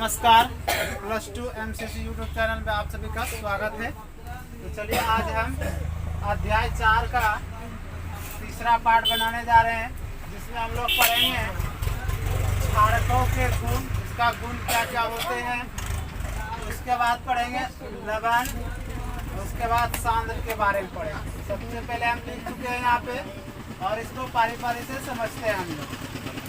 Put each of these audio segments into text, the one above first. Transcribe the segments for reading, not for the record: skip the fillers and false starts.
नमस्कार, +2 MCC YouTube channel में आप सभी का स्वागत है। तो चलिए आज हम अध्याय 4 का तीसरा पार्ट बनाने जा रहे हैं, जिसमें हम लोग पढ़ेंगे क्षारकों के गुण, इसका गुण क्या क्या होते हैं। उसके बाद पढ़ेंगे लवण, उसके बाद सांद्र के बारे में पढ़ेंगे। सबसे पहले हम लिख चुके हैं यहाँ पे और इसको पारी पारी से समझते हैं हम लोग।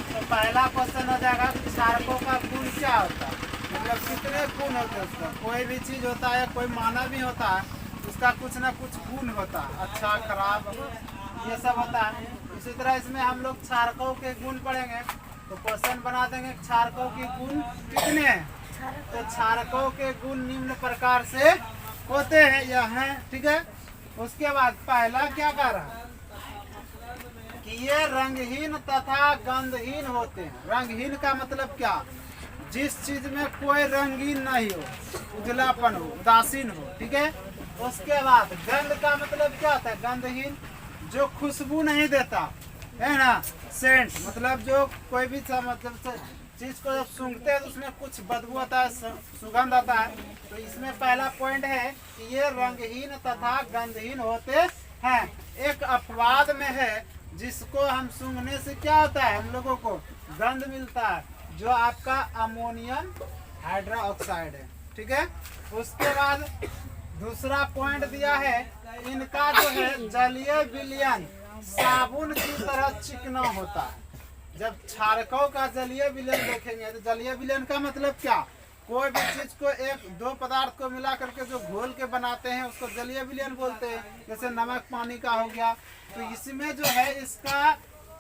तो पहला क्वेश्चन हो जाएगा क्षारकों का गुण क्या होता है, मतलब कितने गुण होते हैं उसका। कोई भी चीज़ होता है, कोई मानव भी होता है, उसका कुछ ना कुछ गुण होता है, अच्छा खराब ये सब होता है। इसी तरह इसमें हम लोग क्षारकों के गुण पढ़ेंगे। तो क्वेश्चन बना देंगे क्षारकों के गुण कितने हैं। तो क्षारकों के गुण निम्न प्रकार से होते हैं, यह है, ठीक है। उसके बाद पहला क्या कह रहा है कि ये रंगहीन तथा गंधहीन होते हैं। रंगहीन का मतलब क्या, जिस चीज में कोई रंगीन नहीं हो, उजलापन हो, उदासीन हो, ठीक है। उसके बाद गंध का मतलब क्या होता है, गंधहीन, जो खुशबू नहीं देता है ना, सेंट, मतलब जो कोई भी मतलब चीज को जब सूंघते हैं तो उसमें कुछ बदबू आता है, सुगंध आता है। तो इसमें पहला पॉइंट है कि ये रंगहीन तथा गंधहीन होते हैं। एक अपवाद में है जिसको हम सूंघने से क्या होता है, हम लोगों को गंध मिलता है, जो आपका अमोनियम हाइड्रोक्साइड है, ठीक है। उसके बाद दूसरा पॉइंट दिया है, इनका जो है जलीय विलयन साबुन की तरह चिकना होता है। जब क्षारकों का जलीय विलयन देखेंगे तो जलीय विलयन का मतलब क्या, कोई भी चीज को एक दो पदार्थ को मिला करके जो घोल के बनाते हैं उसको जलीय विलयन बोलते हैं। जैसे नमक पानी का हो गया, तो इसमें जो है इसका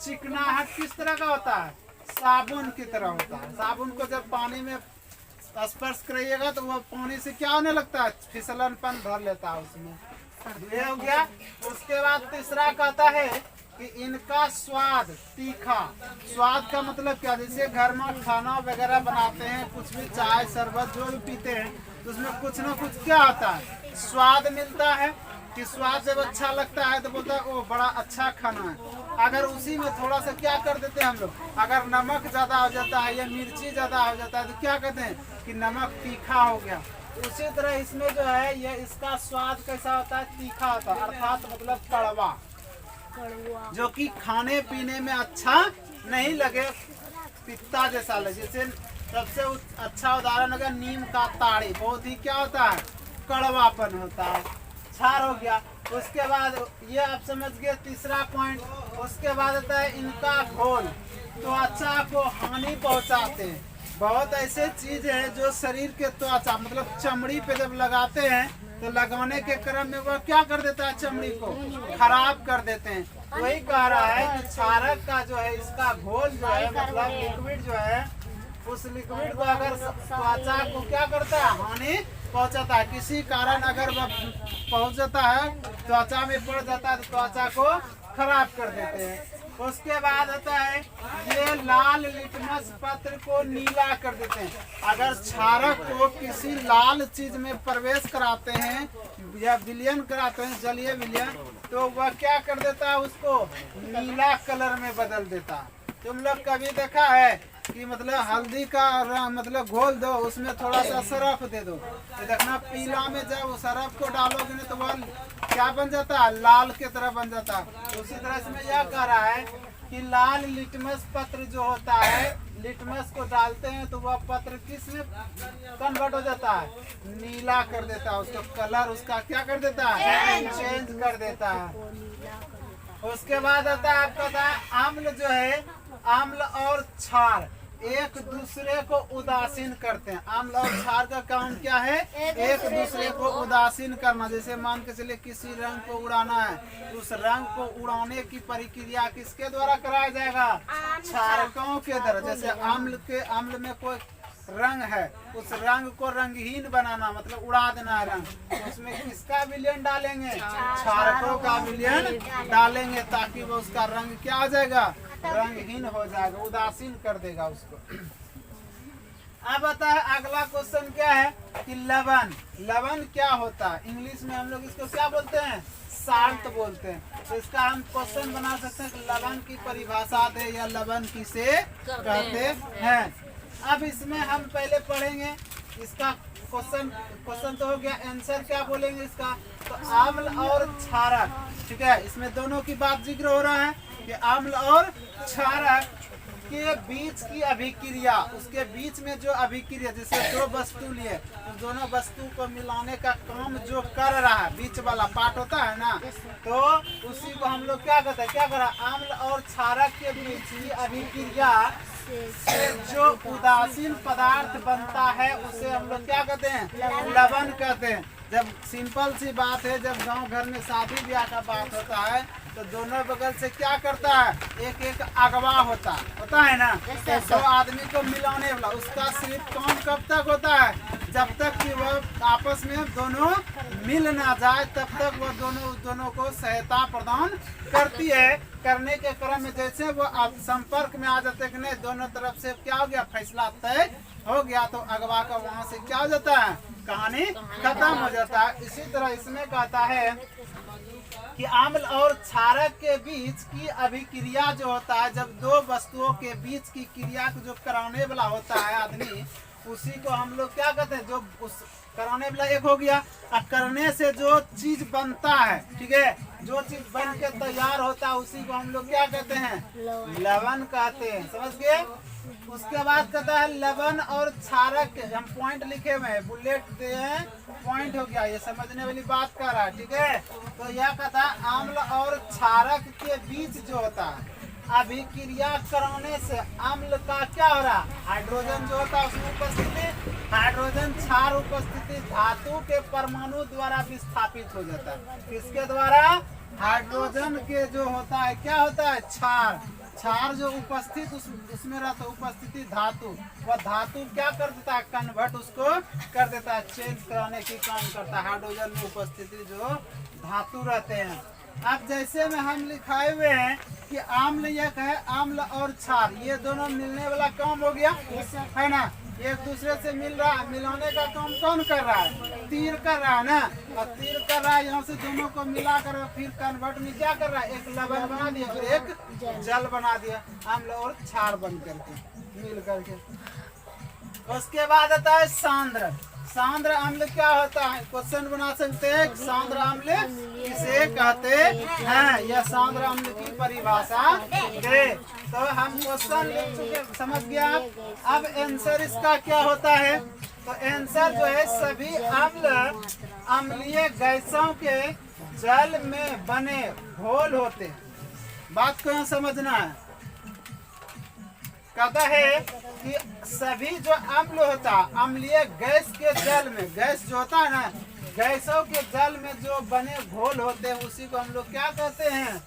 चिकनाहट किस तरह का होता है, साबुन की तरह होता है। साबुन को जब पानी में स्पर्श करिएगा तो वह पानी से क्या होने लगता है, फिसलनपन भर लेता है उसमें, ये हो गया। उसके बाद तीसरा कहता है कि इनका स्वाद तीखा। स्वाद का मतलब क्या, जैसे घर में खाना वगैरह बनाते हैं, कुछ भी चाय शरबत जो भी पीते हैं तो उसमें कुछ ना कुछ क्या आता है, स्वाद मिलता है। कि स्वाद जब अच्छा लगता है तो बोलता है ओ बड़ा अच्छा खाना है। अगर उसी में थोड़ा सा क्या कर देते हैं हम लोग, अगर नमक ज़्यादा हो जाता है या मिर्ची ज़्यादा हो जाता है तो क्या कहते हैं कि नमक तीखा हो गया। उसी तरह इसमें जो है ये इसका स्वाद कैसा होता है, तीखा होता है, अर्थात मतलब कड़वा, जो कि खाने पीने में अच्छा नहीं लगे, पित्ता जैसा लगे। जैसे सबसे अच्छा उदाहरण अगर नीम का ताड़ी, बहुत ही क्या होता है, कड़वापन होता है, क्षार हो गया। उसके बाद ये आप समझ गए तीसरा पॉइंट। उसके बाद आता है इनका घोल त्वचा को हानि पहुंचाते हैं। बहुत ऐसे चीज है जो शरीर के त्वचा मतलब चमड़ी पे जब लगाते हैं तो लगाने के क्रम में वह क्या कर देता है, चमड़ी को खराब कर देते हैं। वही कह रहा है कि क्षारक का जो है इसका घोल जो है मतलब लिक्विड जो है, उस लिक्विड को अगर त्वचा को क्या करता है, हानि पहुंचाता है। किसी कारण अगर वह पहुंच जाता है, त्वचा में पड़ जाता है तो त्वचा को खराब कर देते हैं। उसके बाद होता है ये लाल लिटमस पत्र को नीला कर देते हैं। अगर क्षारक को किसी लाल चीज में प्रवेश कराते हैं या विलयन कराते हैं, जलीय विलयन, तो वह क्या कर देता है, उसको नीला कलर में बदल देता है। तुम लोग कभी देखा है कि मतलब हल्दी का मतलब घोल दो, उसमें थोड़ा सा सरफ दे दो, तो देखना पीला में जब सरफ को डालोगे ना तो वह क्या बन जाता है, लाल की तरह बन जाता है। उसी तरह इसमें यह कह रहा है कि लाल लिटमस पत्र जो होता है, लिटमस को डालते हैं तो वह पत्र किस में कन्वर्ट हो जाता है, नीला कर देता है, उसका कलर उसका क्या कर देता है, चेंज कर देता है। उसके बाद आता है आपका अम्ल जो है, अम्ल और क्षार एक दूसरे को उदासीन करते हैं। अम्ल और क्षार का काम क्या है, एक दूसरे को उदासीन करना। जैसे मान के चलिए किसी रंग को उड़ाना है, तो उस रंग को उड़ाने की प्रक्रिया किसके द्वारा कराया जाएगा, क्षारकों के द्वारा। जैसे अम्ल में कोई रंग है, उस रंग को रंगहीन बनाना मतलब उड़ा देना है रंग, तो उसमें किसका विलयन डालेंगे, क्षारकों का विलयन डालेंगे, ताकि वो उसका रंग क्या हो जाएगा, रंगहीन हो जाएगा, उदासीन कर देगा उसको। अब आता है अगला क्वेश्चन क्या है कि लवण। लवण क्या होता है, इंग्लिश में हम लोग इसको क्या बोलते हैं, साल्ट बोलते हैं। तो इसका हम क्वेश्चन बना सकते हैं कि लवण की परिभाषा दे या लवण किसे कहते हैं। अब इसमें हम पहले पढ़ेंगे इसका क्वेश्चन तो हो गया, आंसर क्या बोलेंगे इसका। तो अम्ल और क्षारक, ठीक है, इसमें दोनों की बात जिक्र हो रहा है कि अम्ल और क्षारक के बीच की अभिक्रिया, उसके बीच में जो अभिक्रिया, जैसे दो वस्तु लिए, उस दोनों वस्तु को मिलाने का काम जो कर रहा है, बीच वाला पार्ट होता है ना, तो उसी को हम लोग क्या कहते हैं, क्या कर रहा है, अम्ल और क्षारक के बीच की अभिक्रिया से जो उदासीन पदार्थ बनता है उसे हम लोग क्या कहते हैं, लवण कहते हैं। जब सिंपल सी बात है, जब गांव घर में शादी ब्याह का बात होता है तो दोनों बगल से क्या करता है, एक एक अगवा होता है ना, दो आदमी को मिलाने वाला, उसका सिर्फ काम कब तक होता है, जब तक कि वह आपस में दोनों मिल ना जाए तब तक वह दोनों को सहायता प्रदान करती है। करने के क्रम में जैसे वो संपर्क में आ जाते कि नहीं, दोनों तरफ से क्या हो गया, फैसला तय हो गया, तो अगवा का वहाँ से क्या हो जाता है, कहानी खत्म हो जाता है। इसी तरह इसमें कहता है कि अम्ल और क्षारक के बीच की अभिक्रिया जो होता है, जब दो वस्तुओं के बीच की क्रिया को जो कराने वाला होता है आदमी, उसी को हम लोग क्या कहते हैं, जो उस कराने वाला एक हो गया, और करने से जो चीज बनता है, ठीक है, जो चीज बन के तैयार होता है उसी को हम लोग क्या कहते हैं, लवण कहते हैं। समझ गए। उसके बाद कहता है लवण और क्षारक, हम पॉइंट लिखे हुए हैं, बुलेट दे हैं, पॉइंट हो गया, ये समझने वाली बात कर रहा है, ठीक है। तो यह कहता है अम्ल और क्षारक के बीच जो होता है अभिक्रिया कराने से अम्ल का क्या हो रहा है, हाइड्रोजन जो होता है उसमें उपस्थिति, हाइड्रोजन क्षार उपस्थिति धातु के परमाणु द्वारा विस्थापित हो जाता है। किसके द्वारा, हाइड्रोजन के जो होता है क्या होता है, क्षार जो उपस्थित उसमें रहता है उपस्थिति धातु, वह धातु क्या कर देता है, कन्वर्ट उसको कर देता है, चेंज कराने की काम करता है। हाइड्रोजन में उपस्थिति जो धातु रहते हैं। अब जैसे में हम लिखाए हुए हैं कि अम्ल एक है, अम्ल और क्षार, ये दोनों मिलने वाला काम हो गया, है ना, एक दूसरे से मिल रहा है, मिलाने का काम कौन कर रहा है, तीर कर रहा है ना, और तीर कर रहा है, यहाँ से दोनों को मिला कर फिर कन्वर्ट में क्या कर रहा है, एक लवण बना दिया और एक जल बना दिया, अम्ल और क्षार बन करके मिल करके। उसके बाद आता है सांद्र। सांद्र अम्ल क्या होता है, क्वेश्चन बना सकते हैं, सांद्र अम्ल किसे कहते हैं, यह सांद्र अम्ल की परिभाषा दे। तो हम क्वेश्चन लिख चुके, समझ गया आप। अब आंसर इसका क्या होता है, तो आंसर जो है सभी अम्ल अम्लीय गैसों के जल में बने घोल होते हैं। बात को यहाँ समझना है। कहता है कि सभी जो अम्ल होता है अम्लीय गैस के जल में, गैस जो होता है ना, गैसों के जल में जो बने घोल होते हैं उसी को हम लोग क्या कहते हैं,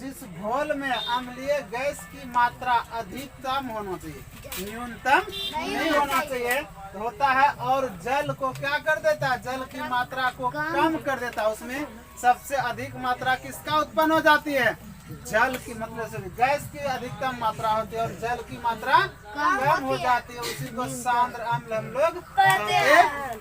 जिस घोल में अम्लीय गैस की मात्रा अधिकतम होना चाहिए, न्यूनतम नहीं होना चाहिए होता है, और जल को क्या कर देता है, जल की मात्रा को कम कर देता है। उसमें सबसे अधिक मात्रा किसका उत्पन्न हो जाती है, जल की, मतलब से गैस की अधिकतम मात्रा होती है और जल की मात्रा कम हो जाती है, उसी को सांद्र अम्ल हम लोग कहते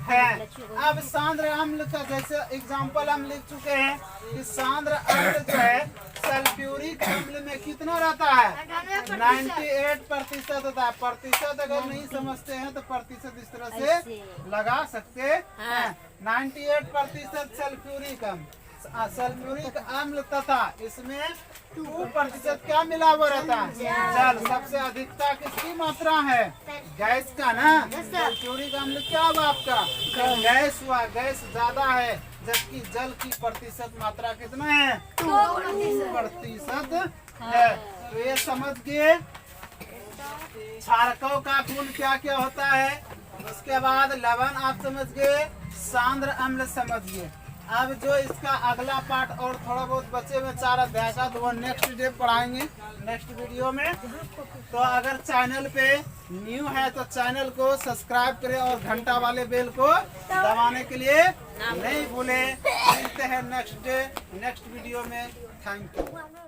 हैं। अब सांद्र अम्ल का जैसे एग्जांपल हम लिख चुके हैं कि सांद्र अम्ल जो है सल्फ्यूरिक अम्ल में कितना रहता है, 98% होता है। प्रतिशत अगर नहीं समझते हैं तो प्रतिशत इस तरह से लगा सकते हैं। 98% सल्फ्यूरिक अम्ल, सल्फ्यूरिक अम्ल तथा इसमें 2% क्या मिला हुआ रहता है, जल। सबसे अधिकता किसकी मात्रा है, गैस का ना, सल्फ्यूरिक अम्ल क्या हुआ आपका, गैस हुआ, गैस ज्यादा है, जबकि जल की प्रतिशत मात्रा कितना है, 2% है। तो ये समझ गए क्षारकों का गुण क्या क्या होता है। उसके बाद लवण आप समझ गए, सांद्र अम्ल समझ गए। अब जो इसका अगला पार्ट और थोड़ा बहुत बचे हुए 4 अध्याय का, तो वो नेक्स्ट डे पढ़ाएंगे नेक्स्ट वीडियो में। तो अगर चैनल पे न्यू है तो चैनल को सब्सक्राइब करें और घंटा वाले बेल को दबाने के लिए नहीं भूलें। मिलते हैं नेक्स्ट डे नेक्स्ट वीडियो में। Thank you.